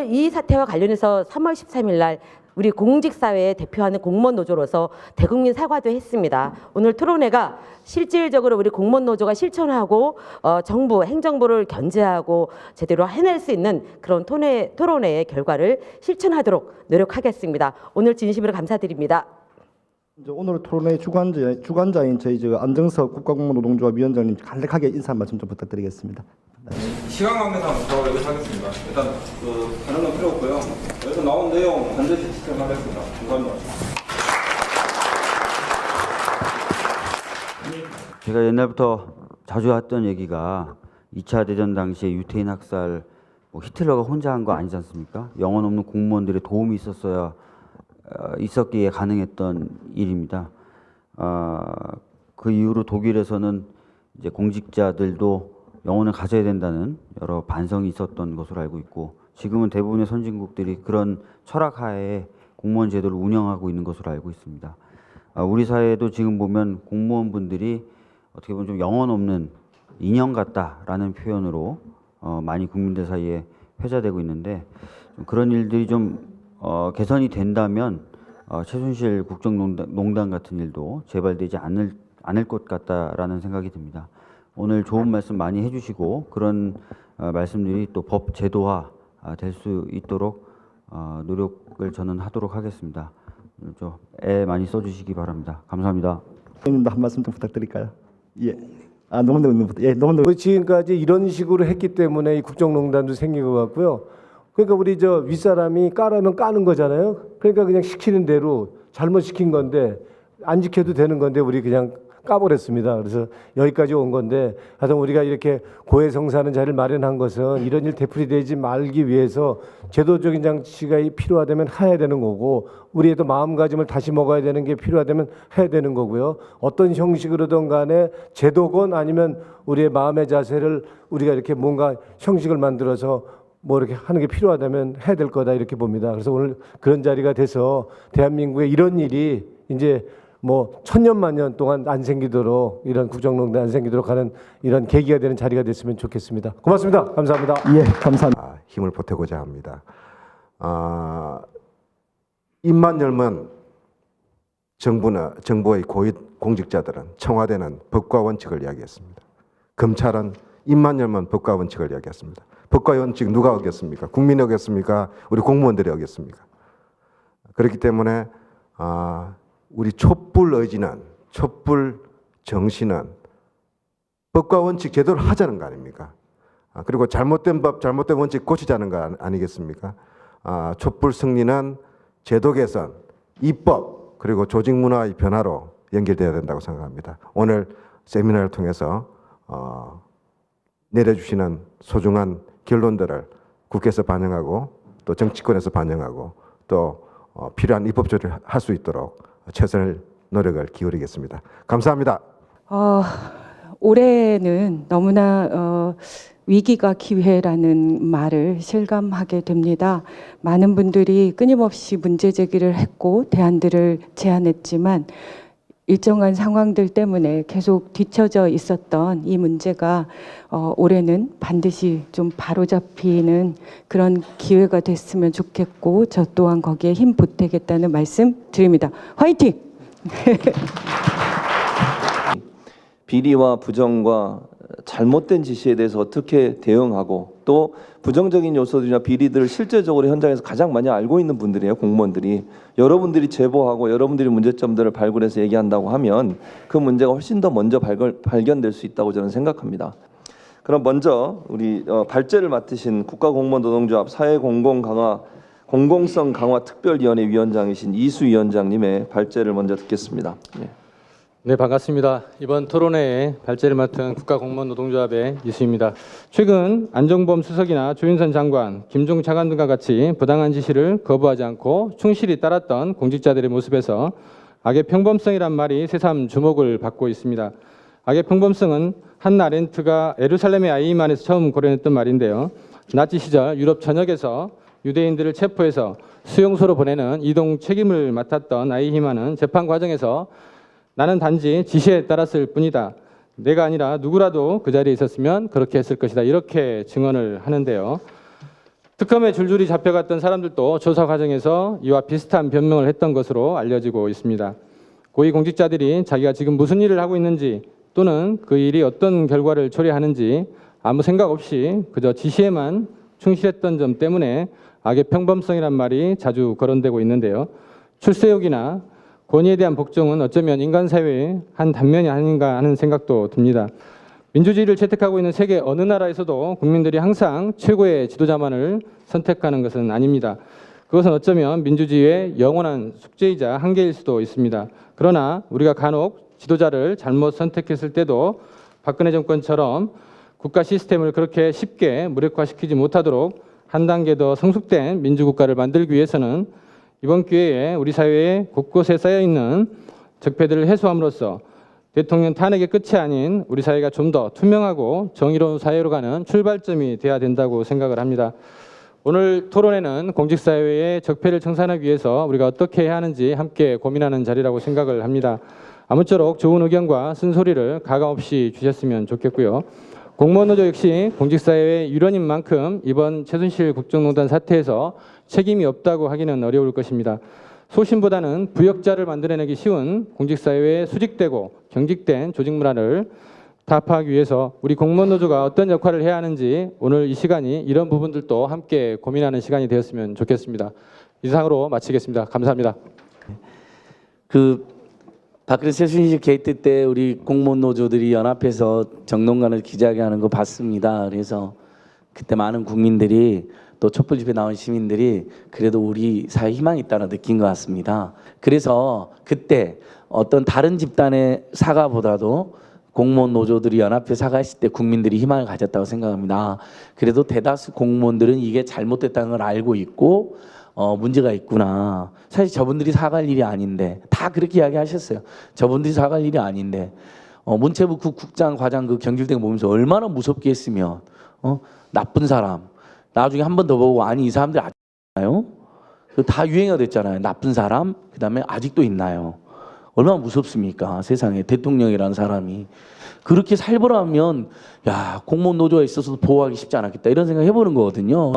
오늘 이 사태와 관련해서 3월 13일 날 우리 공직사회에 대표하는 공무원 노조로서 대국민 사과도 했습니다. 오늘 토론회가 실질적으로 우리 공무원 노조가 실천하고 정부, 행정부를 견제하고 제대로 해낼 수 있는 그런 토론회의 결과를 실천하도록 노력하겠습니다. 오늘 진심으로 감사드립니다. 오늘 토론회 주관자인 저희 안정석 국가공무노동조합 위원장님 간략하게 인사 말씀 좀 부탁드리겠습니다. 시간 관계상 저 여기서 하겠습니다. 일단 다른 건 필요 없고요. 여기서 나온 내용 반드시 지켜나가겠습니다. 감사합니다. 제가 옛날부터 자주 했던 얘기가 2차 대전 당시에 유태인 학살 히틀러가 혼자 한 거 아니지 않습니까? 영혼 없는 공무원들의 도움이 있었기에 가능했던 일입니다. 그 이후로 독일에서는 이제 공직자들도 영혼을 가져야 된다는 여러 반성이 있었던 것으로 알고 있고, 지금은 대부분의 선진국들이 그런 철학하에 공무원 제도를 운영하고 있는 것으로 알고 있습니다. 우리 사회에도 지금 보면 공무원분들이 어떻게 보면 좀 영혼 없는 인형 같다라는 표현으로 많이 국민들 사이에 회자되고 있는데, 그런 일들이 좀 개선이 된다면 최순실 국정농단 같은 일도 재발되지 않을 것 같다라는 생각이 듭니다. 오늘 좋은 말씀 많이 해주시고 그런 말씀들이 또 법 제도화 될 수 있도록 노력을 저는 하도록 하겠습니다. 애 많이 써주시기 바랍니다. 감사합니다. 한 말씀 좀 부탁드릴까요? 예. 농담부터. 예, 농담. 지금까지 이런 식으로 했기 때문에 이 국정농단도 생긴 것 같고요. 그러니까 우리 윗사람이 까라면 까는 거잖아요. 그러니까 그냥 시키는 대로 잘못 시킨 건데 안 지켜도 되는 건데 우리 그냥 까버렸습니다. 그래서 여기까지 온 건데, 하여튼 우리가 이렇게 고해성사하는 자리를 마련한 것은 이런 일 되풀이되지 말기 위해서 제도적인 장치가 필요하다면 해야 되는 거고, 우리의 또 마음가짐을 다시 먹어야 되는 게 필요하다면 해야 되는 거고요. 어떤 형식으로든 간에 제도건 아니면 우리의 마음의 자세를 우리가 이렇게 뭔가 형식을 만들어서 이렇게 하는 게 필요하다면 해야 될 거다, 이렇게 봅니다. 그래서 오늘 그런 자리가 돼서 대한민국에 이런 일이 이제 천년만년 동안 안 생기도록, 이런 국정농단 안 생기도록 하는 이런 계기가 되는 자리가 됐으면 좋겠습니다. 고맙습니다. 감사합니다. 예, 감사합니다. 힘을 보태고자 합니다. 입만 열면 정부의 고위 공직자들은, 청와대는 법과 원칙을 이야기했습니다. 검찰은 입만 열면 법과 원칙을 이야기했습니다. 법과 원칙 누가 어겼습니까? 국민이 어겼습니까? 우리 공무원들이 어겼습니까? 그렇기 때문에 우리 촛불 의지는, 촛불 정신은 법과 원칙 제대로 하자는 거 아닙니까? 그리고 잘못된 법, 잘못된 원칙 고치자는 거 아니겠습니까? 촛불 승리는 제도 개선, 입법, 그리고 조직 문화의 변화로 연결되어야 된다고 생각합니다. 오늘 세미나를 통해서 내려주시는 소중한 결론들을 국회에서 반영하고 또 정치권에서 반영하고 또 필요한 입법 조치를 할 수 있도록 최선의 노력을 기울이겠습니다. 감사합니다. 올해는 너무나 위기가 기회라는 말을 실감하게 됩니다. 많은 분들이 끊임없이 문제 제기를 했고 대안들을 제안했지만 일정한 상황들 때문에 계속 뒤처져 있었던 이 문제가 올해는 반드시 좀 바로잡히는 그런 기회가 됐으면 좋겠고, 저 또한 거기에 힘 보태겠다는 말씀 드립니다. 화이팅! 비리와 부정과 잘못된 지시에 대해서 어떻게 대응하고, 또 부정적인 요소들이나 비리들을 실제적으로 현장에서 가장 많이 알고 있는 분들이에요. 공무원들이. 여러분들이 제보하고 여러분들이 문제점들을 발굴해서 얘기한다고 하면 그 문제가 훨씬 더 먼저 발견될 수 있다고 저는 생각합니다. 그럼 먼저 우리 발제를 맡으신 국가공무원노동조합 공공성 강화 특별위원회 위원장이신 이수 위원장님의 발제를 먼저 듣겠습니다. 네, 반갑습니다. 이번 토론회에 발제를 맡은 국가공무원노동조합의 이수입니다. 최근 안종범 수석이나 조윤선 장관, 김종 차관 등과 같이 부당한 지시를 거부하지 않고 충실히 따랐던 공직자들의 모습에서 악의 평범성이란 말이 새삼 주목을 받고 있습니다. 악의 평범성은 한나 아렌트가 예루살렘의 아이만에서 처음 고려했던 말인데요. 나치 시절 유럽 전역에서 유대인들을 체포해서 수용소로 보내는 이동 책임을 맡았던 아이히만은 재판 과정에서 나는 단지 지시에 따랐을 뿐이다. 내가 아니라 누구라도 그 자리에 있었으면 그렇게 했을 것이다. 이렇게 증언을 하는데요. 특검에 줄줄이 잡혀갔던 사람들도 조사 과정에서 이와 비슷한 변명을 했던 것으로 알려지고 있습니다. 고위공직자들이 자기가 지금 무슨 일을 하고 있는지 또는 그 일이 어떤 결과를 초래하는지 아무 생각 없이 그저 지시에만 충실했던 점 때문에 악의 평범성이란 말이 자주 거론되고 있는데요. 출세욕이나 권위에 대한 복종은 어쩌면 인간 사회의 한 단면이 아닌가 하는 생각도 듭니다. 민주주의를 채택하고 있는 세계 어느 나라에서도 국민들이 항상 최고의 지도자만을 선택하는 것은 아닙니다. 그것은 어쩌면 민주주의의 영원한 숙제이자 한계일 수도 있습니다. 그러나 우리가 간혹 지도자를 잘못 선택했을 때도 박근혜 정권처럼 국가 시스템을 그렇게 쉽게 무력화시키지 못하도록 한 단계 더 성숙된 민주국가를 만들기 위해서는 이번 기회에 우리 사회에 곳곳에 쌓여있는 적폐들을 해소함으로써 대통령 탄핵의 끝이 아닌 우리 사회가 좀 더 투명하고 정의로운 사회로 가는 출발점이 돼야 된다고 생각을 합니다. 오늘 토론회는 공직사회의 적폐를 청산하기 위해서 우리가 어떻게 해야 하는지 함께 고민하는 자리라고 생각을 합니다. 아무쪼록 좋은 의견과 쓴소리를 가감없이 주셨으면 좋겠고요. 공무원 노조 역시 공직사회의 일원인 만큼 이번 최순실 국정농단 사태에서 책임이 없다고 하기는 어려울 것입니다. 소신보다는 부역자를 만들어내기 쉬운 공직사회에 수직되고 경직된 조직 문화를 타파하기 위해서 우리 공무원 노조가 어떤 역할을 해야 하는지 오늘 이 시간이 이런 부분들도 함께 고민하는 시간이 되었으면 좋겠습니다. 이상으로 마치겠습니다. 감사합니다. 박근혜 최순실 게이트 때 우리 공무원 노조들이 연합해서 정론관을 기자회견 하는 거 봤습니다. 그래서 그때 많은 국민들이 또 촛불 집회 나온 시민들이 그래도 우리 사회에 희망이 있다는 느낀 것 같습니다. 그래서 그때 어떤 다른 집단의 사과보다도 공무원 노조들이 연합해 사과했을 때 국민들이 희망을 가졌다고 생각합니다. 그래도 대다수 공무원들은 이게 잘못됐다는 걸 알고 있고 문제가 있구나. 사실 저분들이 사과할 일이 아닌데 다 그렇게 이야기하셨어요. 저분들이 사과할 일이 아닌데 문체부 국장 과장 그 경질된 거 보면서 얼마나 무섭게 했으면 나쁜 사람 나중에 한 번 더 보고 아니 이 사람들 아직도 있나요? 다 유행어 됐잖아요. 나쁜 사람 그다음에 아직도 있나요? 얼마나 무섭습니까? 세상에 대통령이라는 사람이 그렇게 살벌하면 야 공무원 노조에 있어서도 보호하기 쉽지 않았겠다 이런 생각 해보는 거거든요.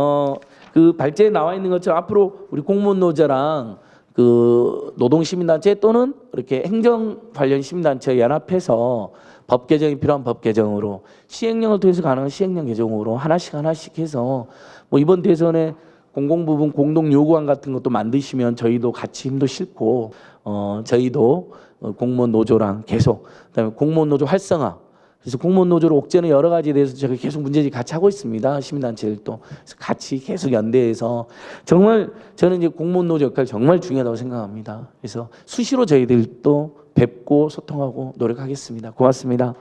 그 발제에 나와 있는 것처럼 앞으로 우리 공무원 노조랑 그 노동시민단체 또는 이렇게 행정 관련 시민단체 연합해서 법 개정이 필요한 법 개정으로 시행령을 통해서 가능한 시행령 개정으로 하나씩 해서 뭐 이번 대선에 공공부문 공동 요구안 같은 것도 만드시면 저희도 같이 힘도 싣고 저희도 공무원 노조랑 계속 그다음에 공무원 노조 활성화 그래서 공무원 노조를 옥죄는 여러 가지에 대해서 제가 계속 문제제기 같이 하고 있습니다. 시민단체들도 그래서 같이 계속 연대해서 정말 저는 이제 공무원 노조 역할 정말 중요하다고 생각합니다. 그래서 수시로 저희들도 뵙고 소통하고 노력하겠습니다. 고맙습니다.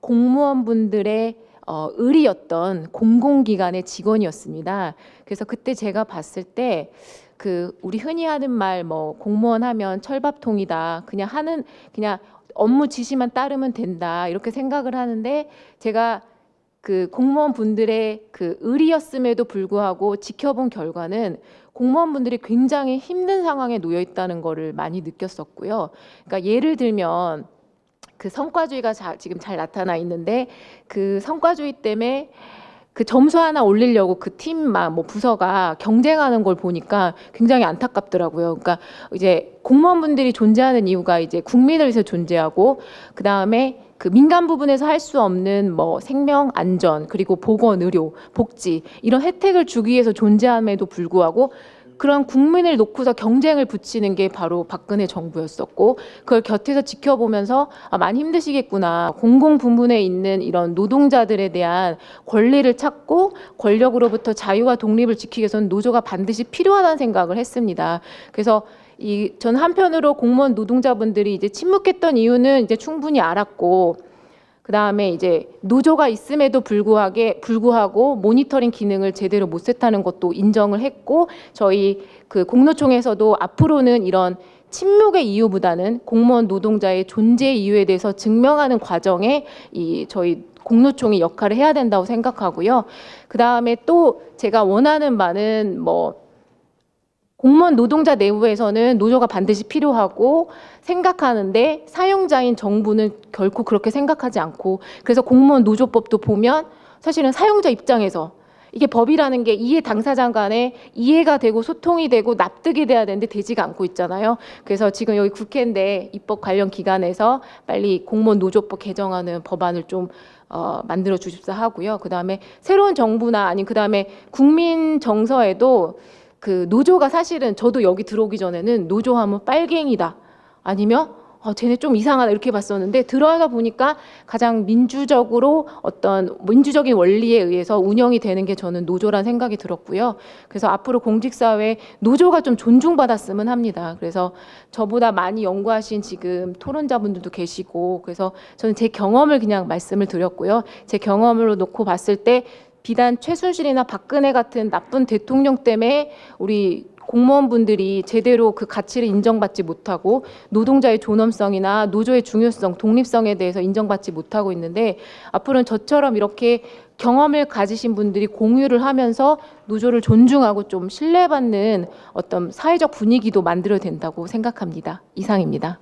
공무원분들의 의리였던 공공기관의 직원이었습니다. 그래서 그때 제가 봤을 때 우리 흔히 하는 말 뭐 공무원 하면 철밥통이다. 그냥 업무 지시만 따르면 된다. 이렇게 생각을 하는데 제가 그 공무원분들의 그 의리였음에도 불구하고 지켜본 결과는 공무원분들이 굉장히 힘든 상황에 놓여 있다는 거를 많이 느꼈었고요. 그러니까 예를 들면 그 성과주의가 지금 잘 나타나 있는데 그 성과주의 때문에 그 점수 하나 올리려고 그 팀만 뭐 부서가 경쟁하는 걸 보니까 굉장히 안타깝더라고요. 그러니까 이제 공무원분들이 존재하는 이유가 이제 국민을 위해서 존재하고 그 다음에 그 민간 부분에서 할 수 없는 뭐 생명 안전 그리고 보건 의료 복지 이런 혜택을 주기 위해서 존재함에도 불구하고 그런 국민을 놓고서 경쟁을 붙이는 게 바로 박근혜 정부였었고 그걸 곁에서 지켜보면서 많이 힘드시겠구나. 공공 부문에 있는 이런 노동자들에 대한 권리를 찾고 권력으로부터 자유와 독립을 지키기 위해서는 노조가 반드시 필요하다는 생각을 했습니다. 그래서 전 한편으로 공무원 노동자분들이 이제 침묵했던 이유는 이제 충분히 알았고 그 다음에 이제 노조가 있음에도 불구하고 모니터링 기능을 제대로 못 했다는 것도 인정을 했고 저희 그 공노총에서도 앞으로는 이런 침묵의 이유보다는 공무원 노동자의 존재 이유에 대해서 증명하는 과정에 저희 공노총이 역할을 해야 된다고 생각하고요. 그 다음에 또 제가 원하는 바는 공무원 노동자 내부에서는 노조가 반드시 필요하고 생각하는데 사용자인 정부는 결코 그렇게 생각하지 않고 그래서 공무원 노조법도 보면 사실은 사용자 입장에서 이게 법이라는 게 이해 당사자 간에 이해가 되고 소통이 되고 납득이 돼야 되는데 되지가 않고 있잖아요. 그래서 지금 여기 국회인데 입법 관련 기관에서 빨리 공무원 노조법 개정하는 법안을 좀 만들어 주십사 하고요. 그다음에 새로운 정부나 아니면 그다음에 국민 정서에도 그 노조가 사실은 저도 여기 들어오기 전에는 노조하면 빨갱이다 아니면 쟤네 좀 이상하다 이렇게 봤었는데 들어가 보니까 가장 민주적으로 어떤 민주적인 원리에 의해서 운영이 되는 게 저는 노조란 생각이 들었고요. 그래서 앞으로 공직사회 노조가 좀 존중받았으면 합니다. 그래서 저보다 많이 연구하신 지금 토론자분들도 계시고 그래서 저는 제 경험을 그냥 말씀을 드렸고요. 제 경험으로 놓고 봤을 때 비단 최순실이나 박근혜 같은 나쁜 대통령 때문에 우리 공무원분들이 제대로 그 가치를 인정받지 못하고 노동자의 존엄성이나 노조의 중요성, 독립성에 대해서 인정받지 못하고 있는데 앞으로는 저처럼 이렇게 경험을 가지신 분들이 공유를 하면서 노조를 존중하고 좀 신뢰받는 어떤 사회적 분위기도 만들어야 된다고 생각합니다. 이상입니다.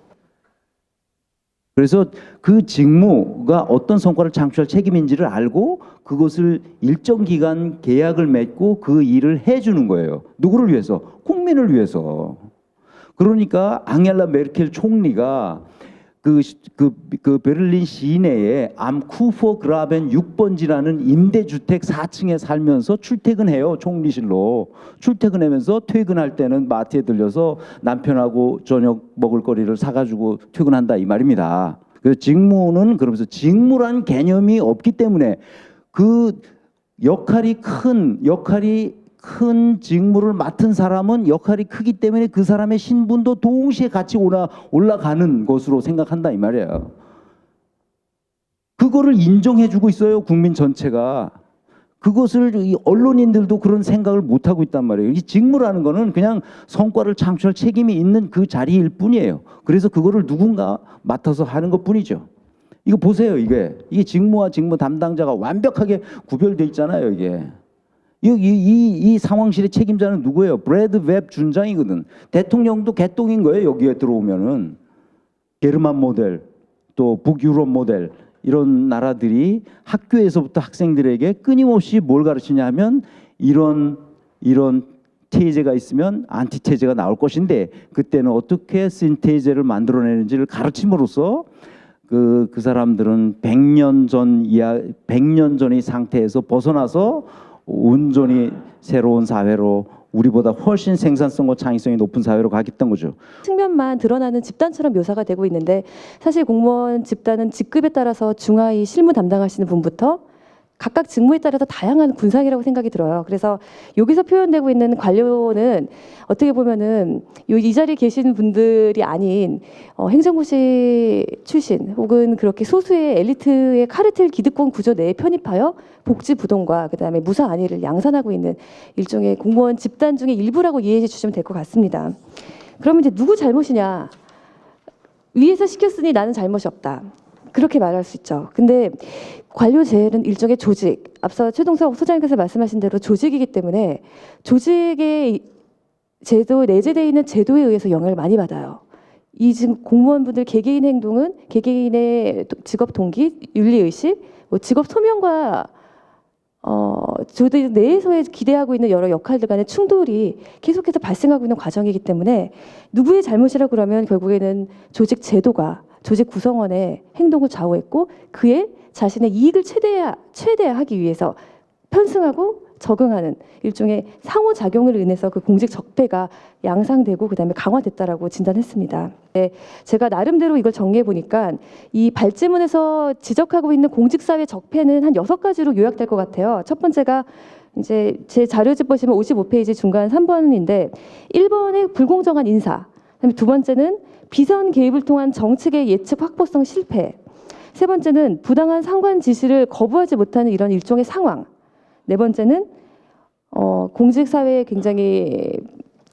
그래서 그 직무가 어떤 성과를 창출할 책임인지를 알고 그것을 일정 기간 계약을 맺고 그 일을 해주는 거예요. 누구를 위해서? 국민을 위해서. 그러니까 앙겔라 메르켈 총리가 그 베를린 시내에 암쿠퍼 그라벤 6번지라는 임대주택 4층에 살면서 출퇴근해요. 총리실로. 출퇴근하면서 퇴근할 때는 마트에 들려서 남편하고 저녁 먹을 거리를 사가지고 퇴근한다 이 말입니다. 그래서 직무는 그러면서 직무란 개념이 없기 때문에 그 역할이 큰 직무를 맡은 사람은 역할이 크기 때문에 그 사람의 신분도 동시에 같이 올라가는 것으로 생각한다 이 말이에요. 그거를 인정해주고 있어요. 국민 전체가. 그것을 이 언론인들도 그런 생각을 못하고 있단 말이에요. 이 직무라는 거는 그냥 성과를 창출할 책임이 있는 그 자리일 뿐이에요. 그래서 그거를 누군가 맡아서 하는 것뿐이죠. 이거 보세요. 이게 직무와 직무 담당자가 완벽하게 구별돼 있잖아요. 이게. 이 상황실의 책임자는 누구예요? 브래드 웹 준장이거든. 대통령도 개똥인 거예요. 여기에 들어오면은. 게르만 모델, 또 북유럽 모델 이런 나라들이 학교에서부터 학생들에게 끊임없이 뭘 가르치냐 하면 이런 테이제가 있으면 안티테이제가 나올 것인데 그때는 어떻게 신테이제를 만들어내는지를 가르침으로써 그 사람들은 100년 전의 상태에서 벗어나서 온전히 새로운 사회로 우리보다 훨씬 생산성과 창의성이 높은 사회로 가겠다는 거죠. 측면만 드러나는 집단처럼 묘사가 되고 있는데 사실 공무원 집단은 직급에 따라서 중하위 실무 담당하시는 분부터 각각 직무에 따라서 다양한 군상이라고 생각이 들어요. 그래서 여기서 표현되고 있는 관료는 어떻게 보면은 이 자리에 계신 분들이 아닌 행정고시 출신 혹은 그렇게 소수의 엘리트의 카르텔 기득권 구조 내에 편입하여 복지 부동과 그다음에 무사 안위를 양산하고 있는 일종의 공무원 집단 중의 일부라고 이해해 주시면 될 것 같습니다. 그러면 이제 누구 잘못이냐? 위에서 시켰으니 나는 잘못이 없다. 그렇게 말할 수 있죠. 근데 관료제는 일종의 조직, 앞서 최동석 소장님께서 말씀하신 대로 조직이기 때문에 조직의 제도, 내재되어 있는 제도에 의해서 영향을 많이 받아요. 이 지금 공무원분들 개개인 행동은 개개인의 직업 동기, 윤리의식, 직업 소명과 조직 내에서의 기대하고 있는 여러 역할들 간의 충돌이 계속해서 발생하고 있는 과정이기 때문에 누구의 잘못이라고 그러면 결국에는 조직 제도가 조직 구성원의 행동을 좌우했고 그의 자신의 이익을 최대화하기 위해서 편승하고 적응하는 일종의 상호작용을 인해서 그 공직 적폐가 양상되고 그다음에 강화됐다라고 진단했습니다. 네, 제가 나름대로 이걸 정리해 보니까 이 발제문에서 지적하고 있는 공직사회 적폐는 한 6가지로 요약될 것 같아요. 첫 번째가 이제 제 자료집 보시면 55페이지 중간 3번인데 1번의 불공정한 인사, 그다음에 두 번째는 비선 개입을 통한 정책의 예측 확보성 실패, 세 번째는 부당한 상관 지시를 거부하지 못하는 이런 일종의 상황, 네 번째는 공직사회에 굉장히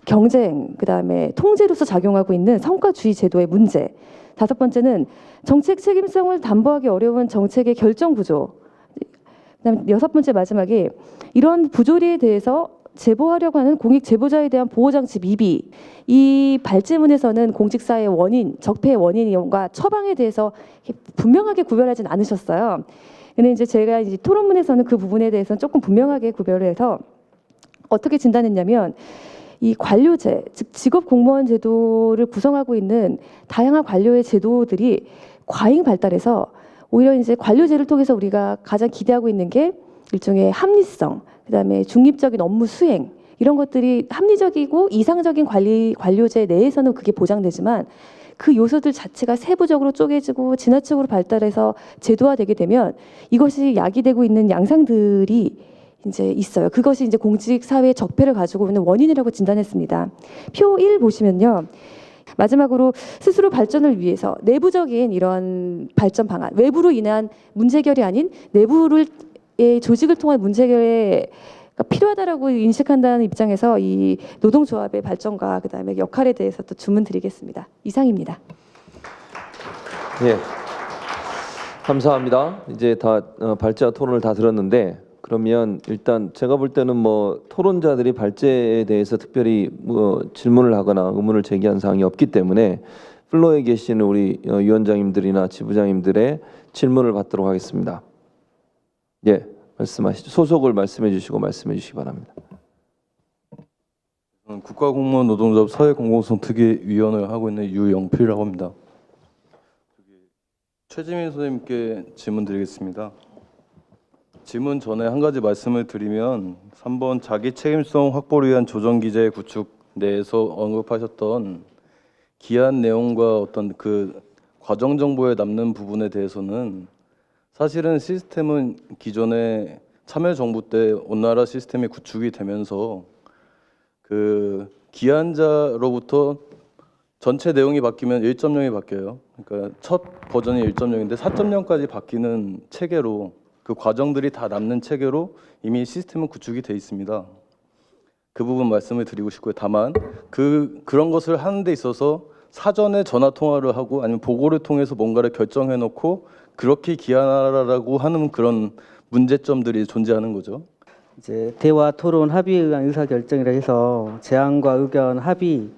경쟁, 그다음에 통제로서 작용하고 있는 성과주의 제도의 문제, 다섯 번째는 정책 책임성을 담보하기 어려운 정책의 결정 구조, 그다음에 여섯 번째 마지막에 이런 부조리에 대해서 제보하려고 하는 공익 제보자에 대한 보호장치 미비. 이 발제문에서는 공직사의 원인, 적폐의 원인과 처방에 대해서 분명하게 구별하진 않으셨어요. 근데 이제 제가 이제 토론문에서는 그 부분에 대해서는 조금 분명하게 구별을 해서 어떻게 진단했냐면 이 관료제, 즉 직업 공무원 제도를 구성하고 있는 다양한 관료의 제도들이 과잉 발달해서 오히려 이제 관료제를 통해서 우리가 가장 기대하고 있는 게 일종의 합리성, 그다음에 중립적인 업무 수행 이런 것들이 합리적이고 이상적인 관료제 내에서는 그게 보장되지만 그 요소들 자체가 세부적으로 쪼개지고 지나치게 발달해서 제도화되게 되면 이것이 야기되고 있는 양상들이 이제 있어요. 그것이 이제 공직 사회의 적폐를 가지고 있는 원인이라고 진단했습니다. 표 1 보시면요. 마지막으로 스스로 발전을 위해서 내부적인 이런 발전 방안, 외부로 인한 문제 해결이 아닌 내부의 조직을 통한 문제 해결에 필요하다라고 인식한다는 입장에서 이 노동조합의 발전과 그다음에 역할에 대해서 또 주문드리겠습니다. 이상입니다. 예, 감사합니다. 이제 다 발제와 토론을 다 들었는데 그러면 일단 제가 볼 때는 뭐 토론자들이 발제에 대해서 특별히 뭐 질문을 하거나 의문을 제기한 사항이 없기 때문에 플로어에 계시는 우리 위원장님들이나 지부장님들의 질문을 받도록 하겠습니다. 예, 말씀하시죠. 소속을 말씀해 주시고 말씀해 주시기 바랍니다. 국가공무원 노동조합 사회공공성특위위원을 하고 있는 유영필이라고 합니다. 최지민 선생님께 질문 드리겠습니다. 질문 전에 한 가지 말씀을 드리면 3번 자기 책임성 확보를 위한 조정기제 구축 내에서 언급하셨던 기한 내용과 어떤 그 과정 정보에 남는 부분에 대해서는 사실은 시스템은 기존에 참여정부 때 온나라 시스템이 구축이 되면서 그 기한자로부터 전체 내용이 바뀌면 1.0이 바뀌어요. 그러니까 첫 버전이 1.0인데 4.0까지 바뀌는 체계로 그 과정들이 다 남는 체계로 이미 시스템은 구축이 돼 있습니다. 그 부분 말씀을 드리고 싶고요. 다만 그런 것을 하는 데 있어서 사전에 전화 통화를 하고 아니면 보고를 통해서 뭔가를 결정해 놓고 그렇게 기한하라고 하는 그런 문제점들이 존재하는 거죠. 이제 대화, 토론, 합의에 의한 의사결정이라 해서 제안과 의견, 합의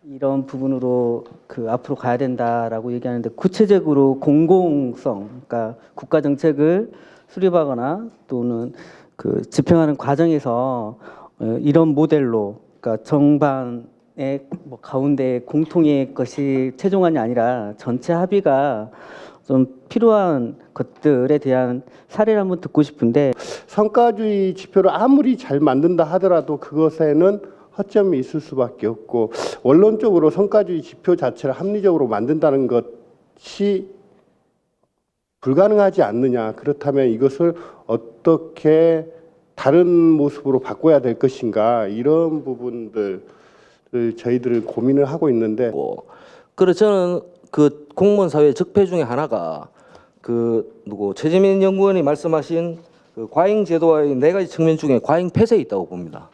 이런 부분으로 그 앞으로 가야 된다라고 얘기하는데 구체적으로 공공성, 그러니까 국가 정책을 수립하거나 또는 그 집행하는 과정에서 이런 모델로, 그러니까 정반의 뭐 가운데 공통의 것이 최종안이 아니라 전체 합의가 좀 필요한 것들에 대한 사례를 한번 듣고 싶은데 성과주의 지표를 아무리 잘 만든다 하더라도 그것에는 허점이 있을 수밖에 없고 원론적으로 성과주의 지표 자체를 합리적으로 만든다는 것이 불가능하지 않느냐. 그렇다면 이것을 어떻게 다른 모습으로 바꿔야 될 것인가 이런 부분들을 저희들은 고민을 하고 있는데 그래서 저는 그 공무원 사회 적폐 중에 하나가 최지민 연구원이 말씀하신 그 과잉 제도와의 네 가지 측면 중에 과잉 폐쇄에 있다고 봅니다.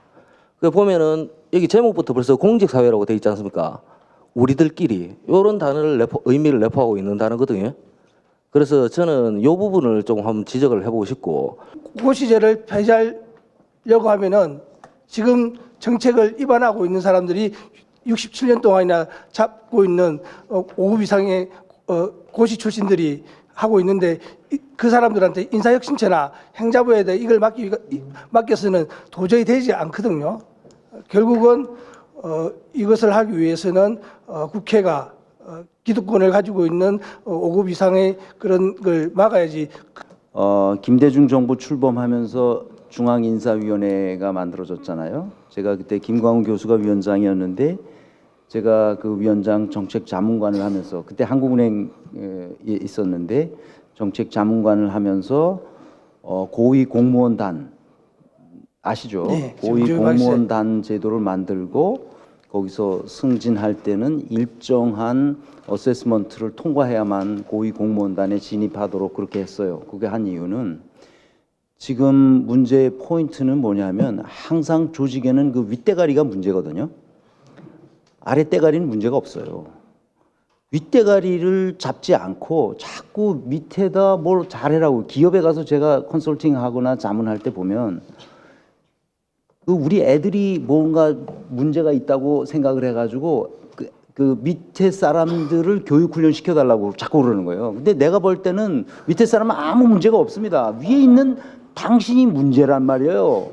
그 보면은 여기 제목부터 벌써 공직 사회라고 돼 있지 않습니까? 우리들끼리 이런 단어를 의미를 내포하고 있는 단어거든요. 그래서 저는 이 부분을 조금 한번 지적을 해보고 싶고 고시제를 폐지하려고 하면은 지금 정책을 위반하고 있는 사람들이 67년 동안이나 잡고 있는 5급 이상의 고시 출신들이 하고 있는데 그 사람들한테 인사혁신처나 행자부에 대해 이걸 맡겨서는 도저히 되지 않거든요. 결국은 이것을 하기 위해서는 국회가 기득권을 가지고 있는 5급 이상의 그런 걸 막아야지. 김대중 정부 출범하면서 중앙인사위원회가 만들어졌잖아요. 제가 그때 김광훈 교수가 위원장이었는데 제가 그 위원장 정책자문관을 하면서 그때 한국은행에 있었는데 정책자문관을 하면서 고위 공무원단 아시죠? 네, 고위 공무원단 제도를 만들고 거기서 승진할 때는 일정한 어세스먼트를 통과해야만 고위 공무원단에 진입하도록 그렇게 했어요. 그게 한 이유는 지금 문제의 포인트는 뭐냐면 항상 조직에는 그 윗대가리가 문제거든요. 아랫대가리는 문제가 없어요. 윗대가리를 잡지 않고 자꾸 밑에다 뭘 잘해라고 기업에 가서 제가 컨설팅 하거나 자문할 때 보면 우리 애들이 뭔가 문제가 있다고 생각을 해가지고 그 밑에 사람들을 교육 훈련 시켜달라고 자꾸 그러는 거예요. 근데 내가 볼 때는 밑에 사람은 아무 문제가 없습니다. 위에 있는 당신이 문제란 말이에요.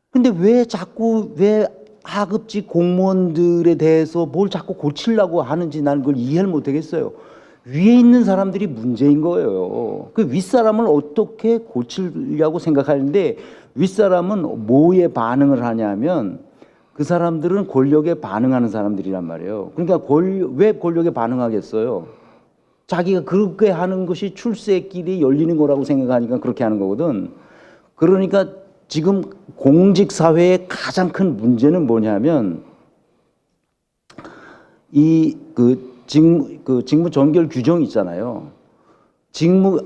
근데 왜 자꾸 왜 하급직 공무원들에 대해서 뭘 자꾸 고치려고 하는지 나는 그걸 이해를 못 하겠어요. 위에 있는 사람들이 문제인 거예요. 그 윗사람을 어떻게 고치려고 생각하는데 윗사람은 뭐에 반응을 하냐면 그 사람들은 권력에 반응하는 사람들이란 말이에요. 그러니까 왜 권력에 반응하겠어요? 자기가 그렇게 하는 것이 출세길이 열리는 거라고 생각하니까 그렇게 하는 거거든. 그러니까 지금 공직사회의 가장 큰 문제는 뭐냐면 직무 전결 규정 있잖아요.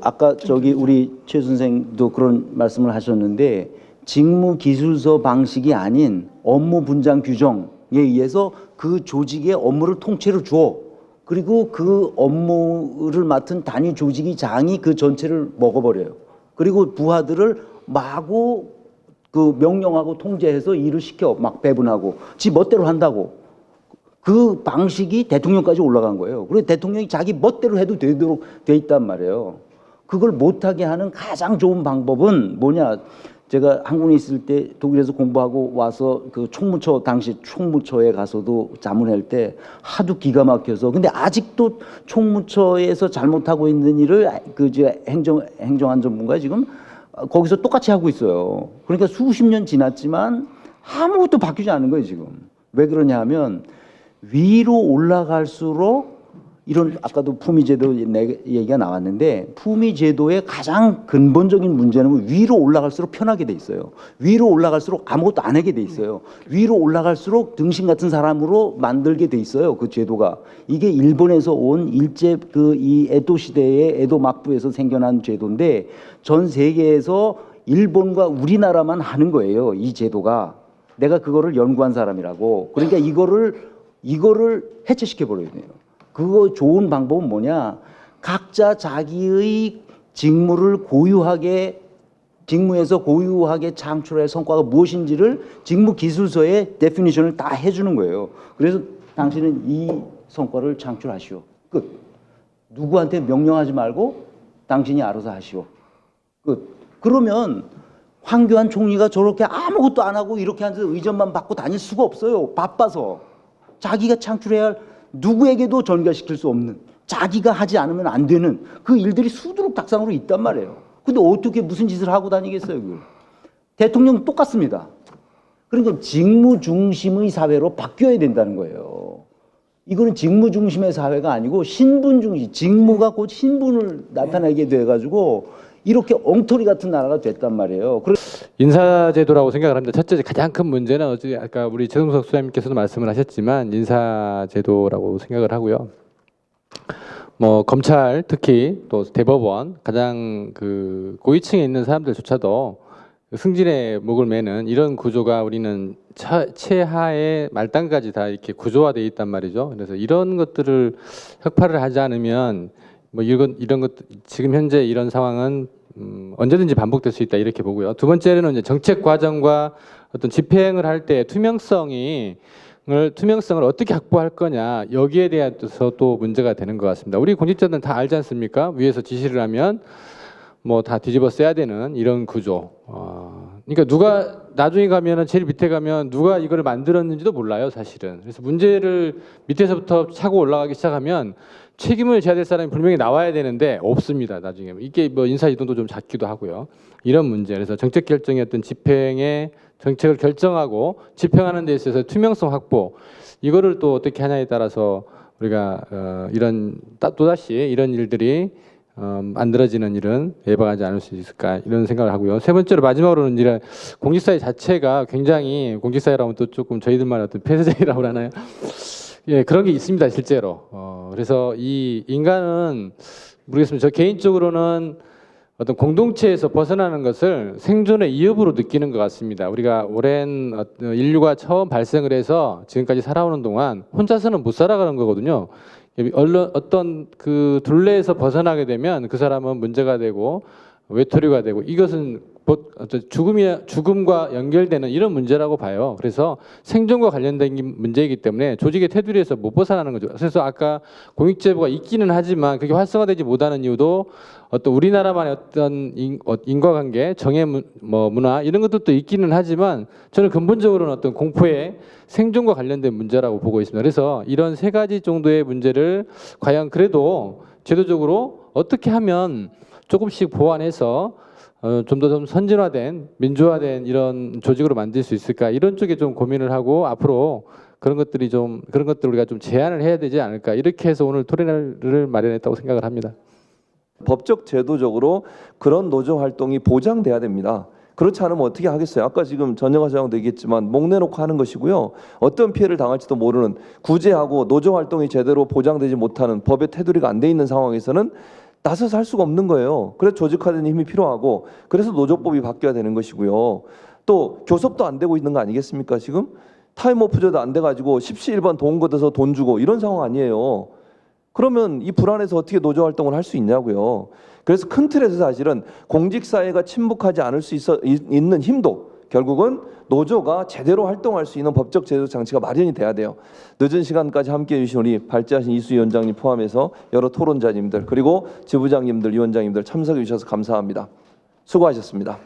아까 저기 우리 최 선생도 그런 말씀을 하셨는데 직무 기술서 방식이 아닌 업무 분장 규정에 의해서 그 조직의 업무를 통째로 줘. 그리고 그 업무를 맡은 단위 조직이 장이 그 전체를 먹어버려요. 그리고 부하들을 마구 그 명령하고 통제해서 일을 시켜 막 배분하고 지 멋대로 한다고. 그 방식이 대통령까지 올라간 거예요. 그리고 대통령이 자기 멋대로 해도 되도록 돼 있단 말이에요. 그걸 못하게 하는 가장 좋은 방법은 뭐냐? 제가 한국에 있을 때 독일에서 공부하고 와서 그 총무처 당시 총무처에 가서도 자문할 때 하도 기가 막혀서 근데 아직도 총무처에서 잘못하고 있는 일을 행정안전부가 지금 거기서 똑같이 하고 있어요. 그러니까 수십 년 지났지만 아무것도 바뀌지 않은 거예요 지금. 왜 그러냐 하면 위로 올라갈수록 이런 아까도 품위제도 얘기가 나왔는데 품위제도의 가장 근본적인 문제는 위로 올라갈수록 편하게 돼 있어요. 위로 올라갈수록 아무것도 안 하게 돼 있어요. 위로 올라갈수록 등신 같은 사람으로 만들게 돼 있어요. 그 제도가. 이게 일본에서 온 일제 이 에도 시대의 에도 막부에서 생겨난 제도인데 전 세계에서 일본과 우리나라만 하는 거예요. 이 제도가. 내가 그거를 연구한 사람이라고. 그러니까 이거를 해체시켜 버려야 돼요. 그거 좋은 방법은 뭐냐? 각자 자기의 직무에서 고유하게 창출할 성과가 무엇인지를 직무 기술서에 데피니션을 다 해주는 거예요. 그래서 당신은 이 성과를 창출하시오. 끝. 누구한테 명령하지 말고 당신이 알아서 하시오. 끝. 그러면 황교안 총리가 저렇게 아무것도 안 하고 이렇게 앉아서 의전만 받고 다닐 수가 없어요. 바빠서. 자기가 창출해야 할 누구에게도 전가시킬 수 없는 자기가 하지 않으면 안 되는 그 일들이 수두룩탁상으로 있단 말이에요. 근데 어떻게 무슨 짓을 하고 다니겠어요? 그걸. 대통령 똑같습니다. 그러니까 직무 중심의 사회로 바뀌어야 된다는 거예요. 이거는 직무 중심의 사회가 아니고 신분 중심, 직무가 곧 신분을 나타내게 돼가지고 이렇게 엉터리 같은 나라가 됐단 말이에요. 인사제도라고 생각을 합니다. 첫째 가장 큰 문제는 어제 아까 우리 최동석 수장님께서도 말씀을 하셨지만 인사제도라고 생각을 하고요. 뭐 검찰 특히 또 대법원 가장 그 고위층에 있는 사람들조차도 승진의 목을 매는 이런 구조가 우리는 최하의 말단까지 다 이렇게 구조화되어 있단 말이죠. 그래서 이런 것들을 혁파를 하지 않으면 뭐 이런 것 지금 현재 이런 상황은 언제든지 반복될 수 있다 이렇게 보고요. 두 번째는 이제 정책 과정과 어떤 집행을 할 때 투명성을 어떻게 확보할 거냐 여기에 대해서 또 문제가 되는 것 같습니다. 우리 공직자들은 다 알지 않습니까? 위에서 지시를 하면 뭐 다 뒤집어 써야 되는 이런 구조. 그러니까 누가 나중에 가면은 제일 밑에 가면 누가 이걸 만들었는지도 몰라요, 사실은. 그래서 문제를 밑에서부터 차고 올라가기 시작하면 책임을 져야 될 사람이 분명히 나와야 되는데 없습니다, 나중에. 이게 뭐 인사 이동도 좀 잦기도 하고요. 이런 문제. 그래서 정책 결정의 어떤 집행의 정책을 결정하고 집행하는 데 있어서 투명성 확보. 이거를 또 어떻게 하냐에 따라서 우리가 또다시 이런 일들이 만들어지는 일은 예방하지 않을 수 있을까 이런 생각을 하고요. 세 번째로 마지막으로는 이런 공직사회 자체가 굉장히 공직사회라면 또 조금 저희들만 어떤 폐쇄적이라고 하나요? 예, 그런 게 있습니다, 실제로. 그래서 이 인간은 모르겠습니다. 저 개인적으로는 어떤 공동체에서 벗어나는 것을 생존의 위협으로 느끼는 것 같습니다. 우리가 오랜 인류가 처음 발생을 해서 지금까지 살아오는 동안 혼자서는 못 살아가는 거거든요. 어떤 그 둘레에서 벗어나게 되면 그 사람은 문제가 되고 외톨이가 되고 이것은 죽음과 연결되는 이런 문제라고 봐요. 그래서 생존과 관련된 문제이기 때문에 조직의 테두리에서 못 벗어나는 거죠. 그래서 아까 공익제보가 있기는 하지만 그게 활성화되지 못하는 이유도 어떤 우리나라만의 어떤 인과관계, 정의 문화 이런 것들도 있기는 하지만 저는 근본적으로는 어떤 공포의 생존과 관련된 문제라고 보고 있습니다. 그래서 이런 세 가지 정도의 문제를 과연 그래도 제도적으로 어떻게 하면 조금씩 보완해서 좀 더 좀 선진화된 민주화된 이런 조직으로 만들 수 있을까 이런 쪽에 좀 고민을 하고 앞으로 그런 것들 우리가 좀 제안을 해야 되지 않을까 이렇게 해서 오늘 토론회를 마련했다고 생각을 합니다. 법적 제도적으로 그런 노조 활동이 보장돼야 됩니다. 그렇지 않으면 어떻게 하겠어요? 아까 지금 전영하 장관도 얘기했지만 목 내놓고 하는 것이고요. 어떤 피해를 당할지도 모르는 구제하고 노조 활동이 제대로 보장되지 못하는 법의 테두리가 안 돼 있는 상황에서는 나서서 할 수가 없는 거예요. 그래서 조직화되는 힘이 필요하고 그래서 노조법이 바뀌어야 되는 것이고요. 또 교섭도 안 되고 있는 거 아니겠습니까? 지금 타임오프제도 안 돼가지고 십시일반 돈 걷어서 돈 주고 이런 상황 아니에요. 그러면 이 불안에서 어떻게 노조 활동을 할 수 있냐고요. 그래서 큰 틀에서 사실은 공직사회가 침묵하지 않을 수 있는 힘도 결국은 노조가 제대로 활동할 수 있는 법적 제도 장치가 마련이 돼야 돼요. 늦은 시간까지 함께해 주신 우리 발제하신 이수 위원장님 포함해서 여러 토론자님들 그리고 지부장님들, 위원장님들 참석해 주셔서 감사합니다. 수고하셨습니다.